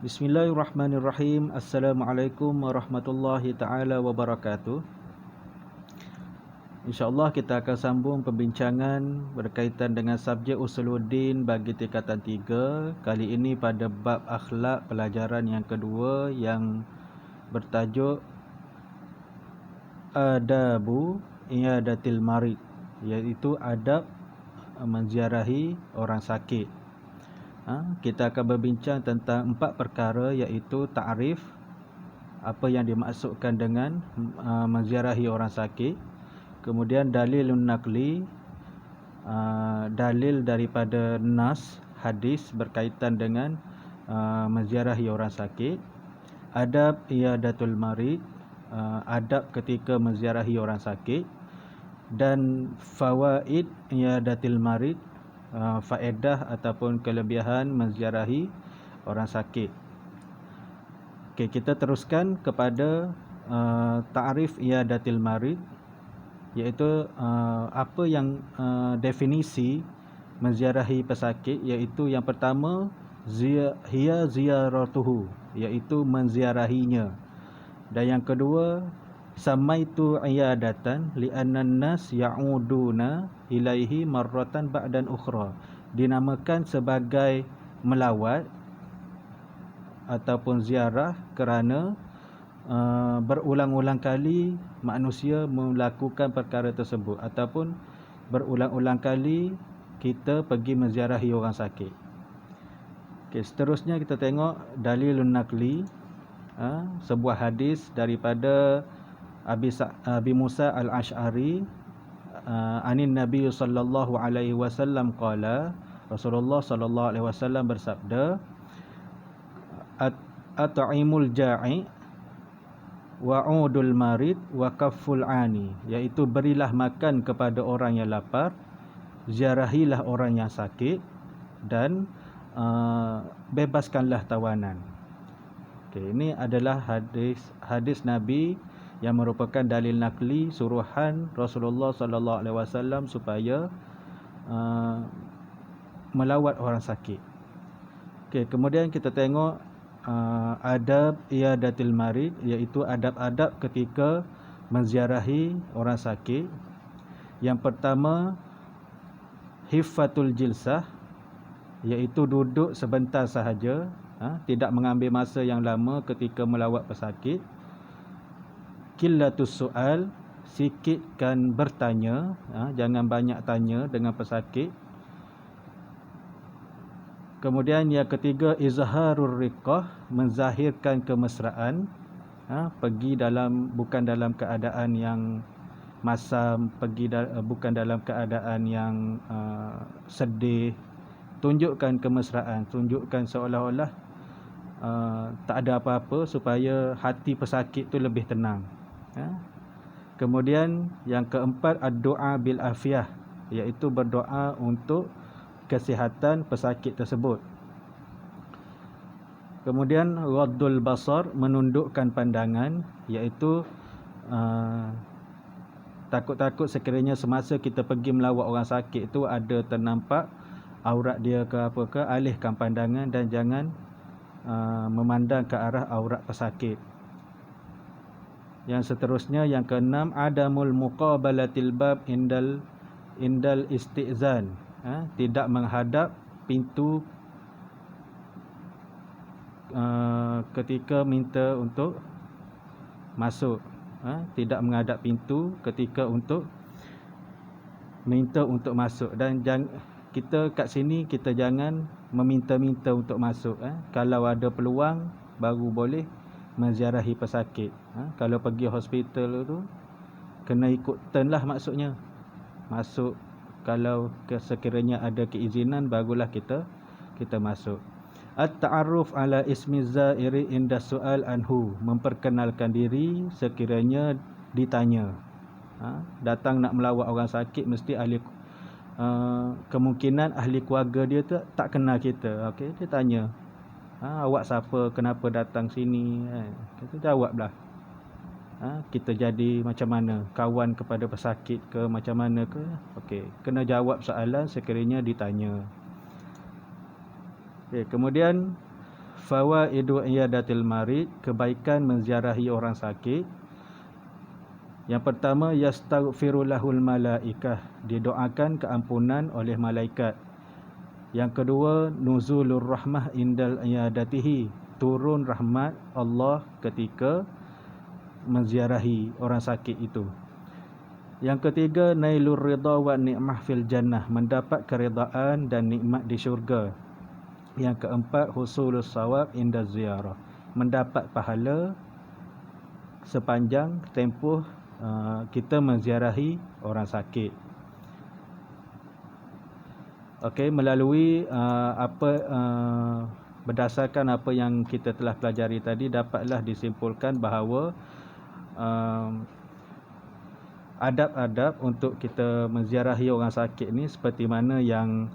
Bismillahirrahmanirrahim. Assalamualaikum warahmatullahi taala wabarakatuh. InsyaAllah kita akan sambung perbincangan berkaitan dengan subjek Usuluddin bagi tingkatan 3. Kali ini pada bab akhlak pelajaran yang kedua yang bertajuk Adabu Iyadatil Marid, iaitu adab menziarahi orang sakit. Kita akan berbincang tentang 4 perkara, iaitu ta'rif, apa yang dimaksudkan dengan menziarahi orang sakit. Kemudian dalilun naqli, dalil daripada nas, hadis berkaitan dengan menziarahi orang sakit. Adab iyadatul marid, adab ketika menziarahi orang sakit. Dan fawaid iyadatil marid, faedah ataupun kelebihan menziarahi orang sakit. Okey, kita teruskan kepada ta'rif iyadatil marid, iaitu apa yang definisi menziarahi pesakit, iaitu yang pertama hiya ziyaratuhu, iaitu menziarahinya. Dan yang kedua, samaitu iyadatan li'anna an-nas ya'uduna ilaihi marratan ba'dan ukhra, dinamakan sebagai melawat ataupun ziarah kerana berulang-ulang kali manusia melakukan perkara tersebut, ataupun berulang-ulang kali kita pergi menziarahi orang sakit. Okey, seterusnya kita tengok dalilun naqli, sebuah hadis daripada Abi Musa al-Ash'ari, anin Nabi sallallahu alaihi wasallam qala, Rasulullah sallallahu alaihi wasallam bersabda, at'imul ja'i wa'udul marid wa kafful ani, iaitu berilah makan kepada orang yang lapar, ziarahilah orang yang sakit, dan bebaskanlah tawanan. Okey, ini adalah hadis Nabi yang merupakan dalil nakli, suruhan Rasulullah sallallahu alaihi wasallam supaya melawat orang sakit. Okey, kemudian kita tengok adab iyadatil marid, iaitu adab-adab ketika menziarahi orang sakit. Yang pertama, hiffatul jilsah, iaitu duduk sebentar sahaja, tidak mengambil masa yang lama ketika melawat pesakit. Qillatus su'al, sikitkan bertanya, jangan banyak tanya dengan pesakit. Kemudian yang ketiga, izharur riqqah, menzahirkan kemesraan, pergi bukan dalam keadaan yang masam, bukan dalam keadaan yang sedih. Tunjukkan kemesraan, tunjukkan seolah-olah tak ada apa-apa, supaya hati pesakit tu lebih tenang. Kemudian yang keempat, ad-du'a bil afiyah, iaitu berdoa untuk kesihatan pesakit tersebut. Kemudian raddul basar, menundukkan pandangan, iaitu takut-takut sekiranya semasa kita pergi melawat orang sakit tu ada ternampak aurat dia ke apa ke, alihkan pandangan dan jangan memandang ke arah aurat pesakit. Yang seterusnya, yang keenam, adamul muqabalatil bab indal istizan, tidak menghadap pintu ketika minta untuk masuk, tidak menghadap pintu ketika untuk minta untuk masuk. Dan kita kat sini, kita jangan meminta-minta untuk masuk. Kalau ada peluang baru boleh menziarahi pesakit. Kalau pergi hospital tu kena ikut turn lah, maksudnya masuk. Kalau sekiranya ada keizinan, barulah kita masuk. At-ta'arruf ala ismi zairi inda su'al anhu, memperkenalkan diri sekiranya ditanya. Datang nak melawat orang sakit, mesti kemungkinan ahli keluarga dia tu tak kenal kita. Okey, dia tanya, awak siapa, kenapa datang sini, kita jawablah. Kita jadi macam mana, kawan kepada pesakit ke, macam mana ke. Okey, kena jawab soalan sekiranya ditanya. Kemudian fawaidu iyadatil marid, kebaikan menziarahi orang sakit. Yang pertama, yastaghfiru lahul malaikah, didoakan keampunan oleh malaikat. Yang kedua, nuzulur rahmah indal iyadatihi, turun rahmat Allah ketika menziarahi orang sakit itu. Yang ketiga, nailur ridha wa ni'mah fil jannah, mendapat keridaan dan nikmat di syurga. Yang keempat, husulus sawab inda ziarah, mendapat pahala sepanjang tempoh kita menziarahi orang sakit. Okey, melalui berdasarkan apa yang kita telah pelajari tadi, dapatlah disimpulkan bahawa adab-adab untuk kita menziarahi orang sakit ni seperti mana yang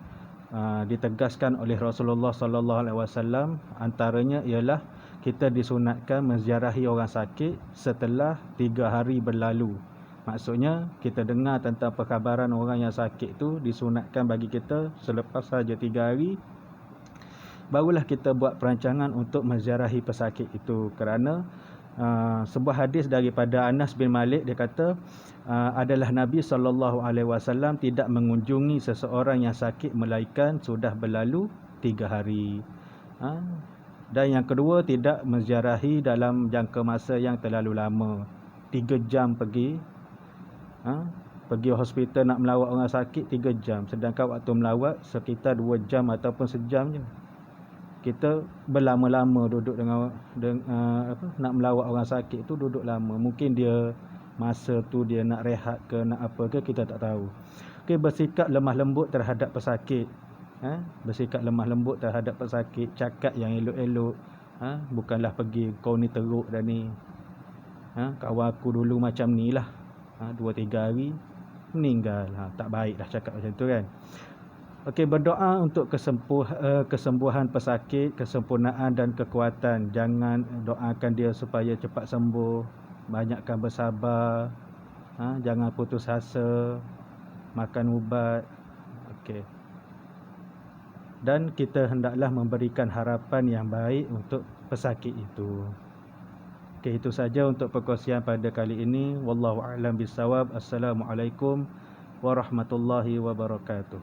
ditegaskan oleh Rasulullah sallallahu alaihi wasallam. Antaranya ialah kita disunatkan menziarahi orang sakit setelah 3 hari berlalu. Maksudnya kita dengar tentang perkabaran orang yang sakit tu, disunatkan bagi kita selepas saja 3 hari barulah kita buat perancangan untuk menziarahi pesakit itu. Kerana sebuah hadis daripada Anas bin Malik, dia kata adalah Nabi SAW tidak mengunjungi seseorang yang sakit melainkan sudah berlalu 3 hari. Dan yang kedua, tidak menziarahi dalam jangka masa yang terlalu lama. 3 jam pergi hospital nak melawat orang sakit 3 jam, sedangkan waktu melawat sekitar 2 jam ataupun sejam je. Kita berlama-lama duduk dengan nak melawat orang sakit tu, duduk lama. Mungkin dia masa tu dia nak rehat ke nak apa ke, kita tak tahu. Okey, bersikap lemah lembut terhadap pesakit. Bersikap lemah lembut terhadap pesakit, cakap yang elok-elok. Bukanlah pergi kau ni teruk dah ni. Kawan aku dulu macam ni lah. 2-3 hari meninggal. Tak baik dah cakap macam tu kan. Okey, berdoa untuk kesembuhan pesakit, kesempurnaan dan kekuatan. Jangan doakan dia supaya cepat sembuh. Banyakkan bersabar. Jangan putus asa. Makan ubat. Okey. Dan kita hendaklah memberikan harapan yang baik untuk pesakit itu. Okey, itu saja untuk perkongsian pada kali ini. Wallahu a'lam bissawab. Assalamualaikum warahmatullahi wabarakatuh.